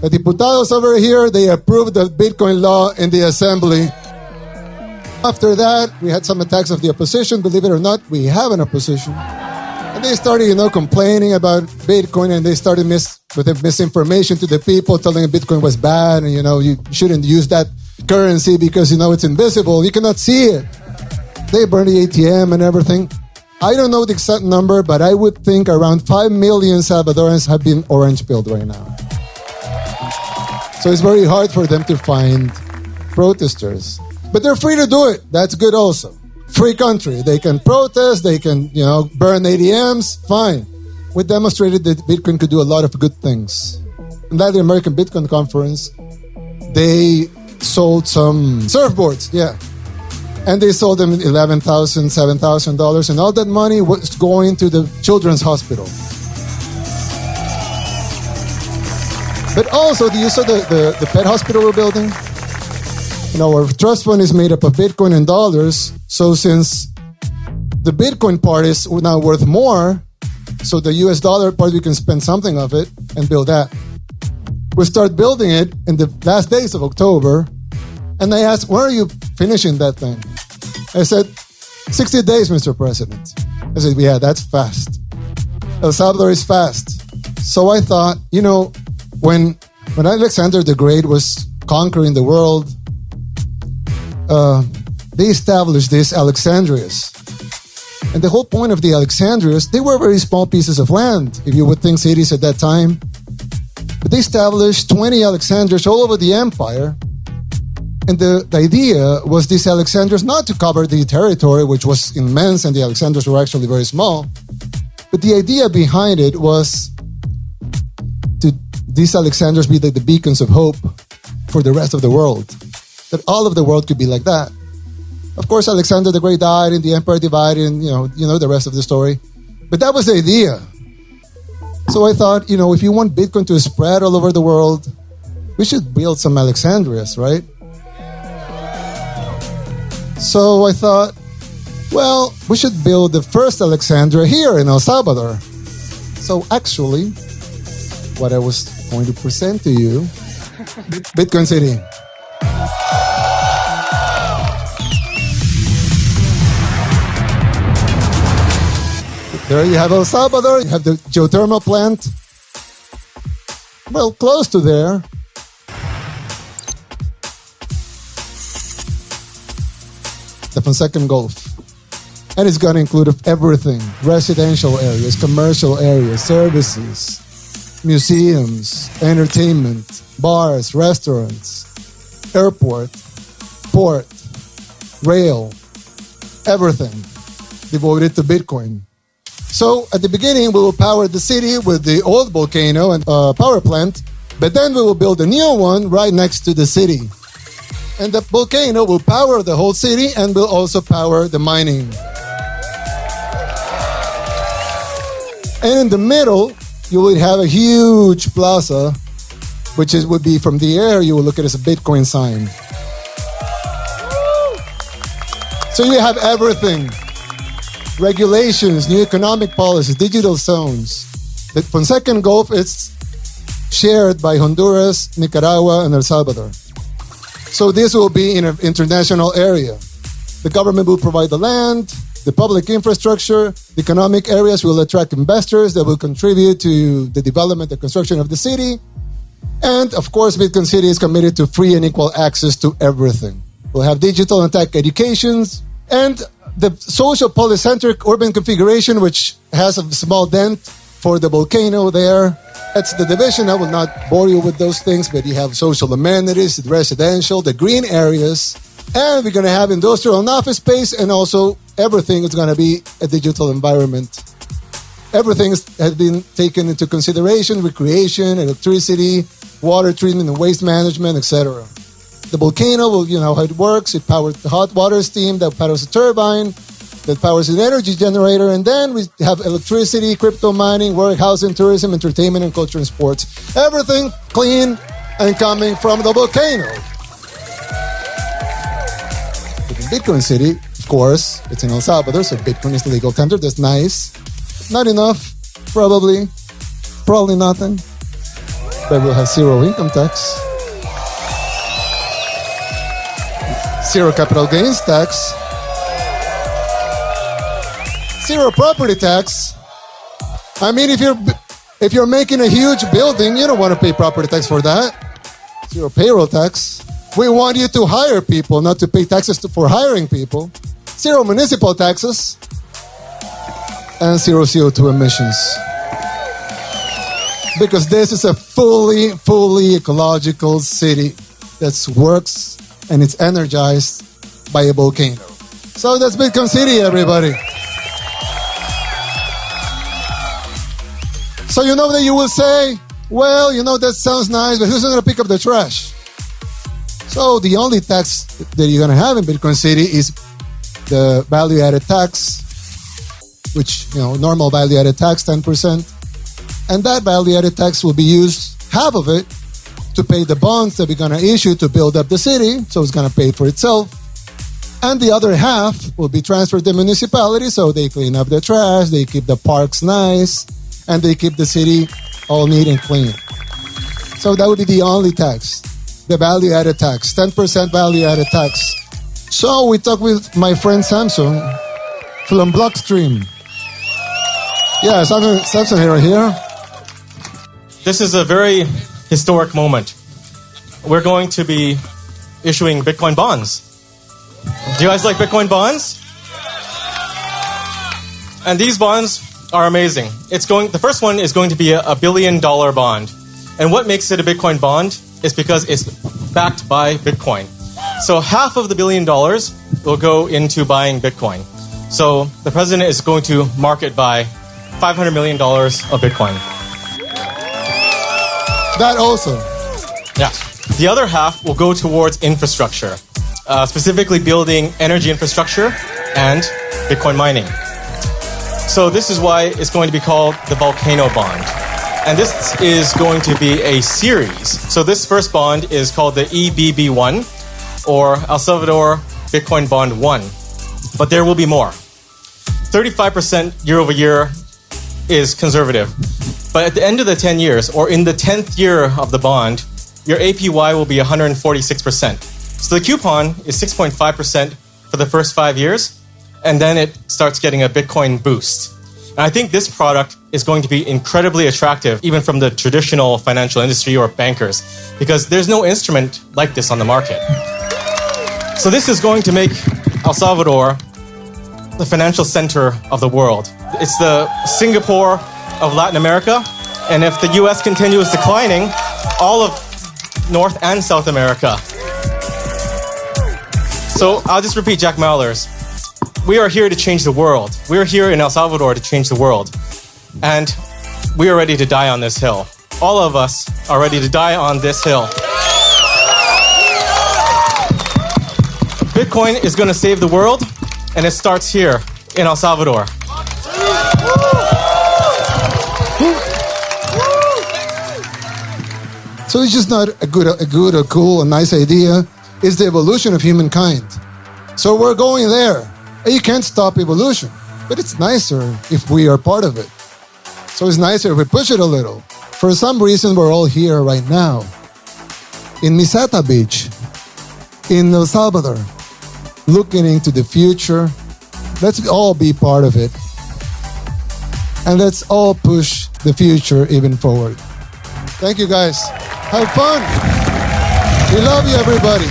The diputados over here, they approved the Bitcoin law in the assembly. After that, we had some attacks of the opposition. Believe it or not, we have an opposition. And they started, complaining about Bitcoin, and they started with the misinformation to the people, telling them Bitcoin was bad, and, you shouldn't use that currency because, it's invisible. You cannot see it. They burned the ATM and everything. I don't know the exact number, but I would think around 5 million Salvadorans have been orange-pilled right now. So it's very hard for them to find protesters. But they're free to do it. That's good also. Free country. They can protest. They can, burn ATMs. Fine. We demonstrated that Bitcoin could do a lot of good things. In that American Bitcoin conference, they sold some surfboards. Yeah. And they sold them $11,000, $7,000. And all that money was going to the children's hospital. But also, do you saw the pet hospital we're building? Our trust fund is made up of Bitcoin and dollars. So since the Bitcoin part is now worth more, so the US dollar part, we can spend something of it and build that. We start building it in the last days of October. And I asked, when are you finishing that thing? I said, 60 days, Mr. President. I said, yeah, that's fast. El Salvador is fast. So I thought, when Alexander the Great was conquering the world, they established these Alexandrias. And the whole point of the Alexandrias, they were very small pieces of land, if you would think cities at that time. But they established 20 Alexandrias all over the empire. And the idea was these Alexandrias not to cover the territory, which was immense, and the Alexandrias were actually very small. But the idea behind it was to these Alexandrias be like the beacons of hope for the rest of the world. That all of the world could be like that. Of course, Alexander the Great died and the empire divided, and you know the rest of the story. But that was the idea. So I thought, if you want Bitcoin to spread all over the world, we should build some Alexandrias, right? So I thought, well, we should build the first Alexandria here in El Salvador. So actually, what I was going to present to you, Bitcoin City. There you have El Salvador. You have the geothermal plant. Well, close to there. The Fonsecan Gulf. And it's going to include everything. Residential areas, commercial areas, services, museums, entertainment, bars, restaurants, airport, port, rail, everything devoted to Bitcoin. So at the beginning, we will power the city with the old volcano and power plant, but then we will build a new one right next to the city. And the volcano will power the whole city and will also power the mining. And in the middle, you will have a huge plaza, which would be from the air, you will look at it as a Bitcoin sign. So you have everything. Regulations, new economic policies, digital zones. The Fonsecan Gulf is shared by Honduras, Nicaragua, and El Salvador. So this will be in an international area. The government will provide the land, the public infrastructure, the economic areas will attract investors that will contribute to the development and construction of the city. And of course, Bitcoin City is committed to free and equal access to everything. We'll have digital and tech educations, and the social polycentric urban configuration, which has a small dent for the volcano there. That's the division. I will not bore you with those things, but you have social amenities, residential, the green areas, and we're going to have industrial and office space, and also everything is going to be a digital environment. Everything has been taken into consideration: recreation, electricity, water treatment and waste management, etc. The volcano will, how it works. It powers the hot water steam that powers a turbine, that powers an energy generator, and then we have electricity, crypto mining, warehousing, tourism, entertainment, and culture and sports. Everything clean and coming from the volcano. But in Bitcoin City, of course, it's in El Salvador, so Bitcoin is legal tender. That's nice. Not enough, probably nothing. but we'll have zero income tax, zero capital gains tax, zero property tax. I mean, if you're making a huge building, you don't want to pay property tax for that. Zero payroll tax. We want you to hire people, not to pay taxes for hiring people. Zero municipal taxes. And zero CO2 emissions. Because this is a fully ecological city that works and it's energized by a volcano. So that's Bitcoin City, everybody. So you know that you will say, well, you know, that sounds nice, but who's going to pick up the trash? So the only tax that you're going to have in Bitcoin City is the value-added tax, which, you know, normal value-added tax, 10%. And that value-added tax will be used, half of it, to pay the bonds that we're going to issue to build up the city, so it's going to pay for itself. And the other half will be transferred to the municipality, so they clean up the trash, they keep the parks nice, and they keep the city all neat and clean. So that would be the only tax, the value-added tax, 10% value-added tax. So we talked with my friend Samson from Blockstream. Yeah, Samson here. This is a very historic moment. We're going to be issuing Bitcoin bonds. Do you guys like Bitcoin bonds? And these bonds are amazing. The first one is going to be a $1 billion bond. And what makes it a Bitcoin bond is because it's backed by Bitcoin. So half of the $1 billion will go into buying Bitcoin. So the president is going to market buy $500 million of Bitcoin. That also. Yeah. The other half will go towards infrastructure, specifically building energy infrastructure and Bitcoin mining. So this is why it's going to be called the Volcano Bond. And this is going to be a series. So this first bond is called the EBB1, or El Salvador Bitcoin Bond 1. But there will be more. 35% year over year is conservative. But at the end of the 10 years, or in the 10th year of the bond, your APY will be 146%. So the coupon is 6.5% for the first 5 years, and then it starts getting a Bitcoin boost. And I think this product is going to be incredibly attractive, even from the traditional financial industry or bankers, because there's no instrument like this on the market. So this is going to make El Salvador the financial center of the world. It's the Singapore of Latin America, and if the US continues declining, all of North and South America. So I'll just repeat Jack Mallers. We are here to change the world. We are here in El Salvador to change the world. And we are ready to die on this hill. All of us are ready to die on this hill. Bitcoin is going to save the world, and it starts here in El Salvador. So it's just not a good, a cool, a nice idea. It's the evolution of humankind. So we're going there. And you can't stop evolution, but it's nicer if we are part of it. So it's nicer if we push it a little. For some reason, we're all here right now. In Misata Beach, in El Salvador, looking into the future. Let's all be part of it. And let's all push the future even forward. Thank you, guys. Have fun. We love you, everybody.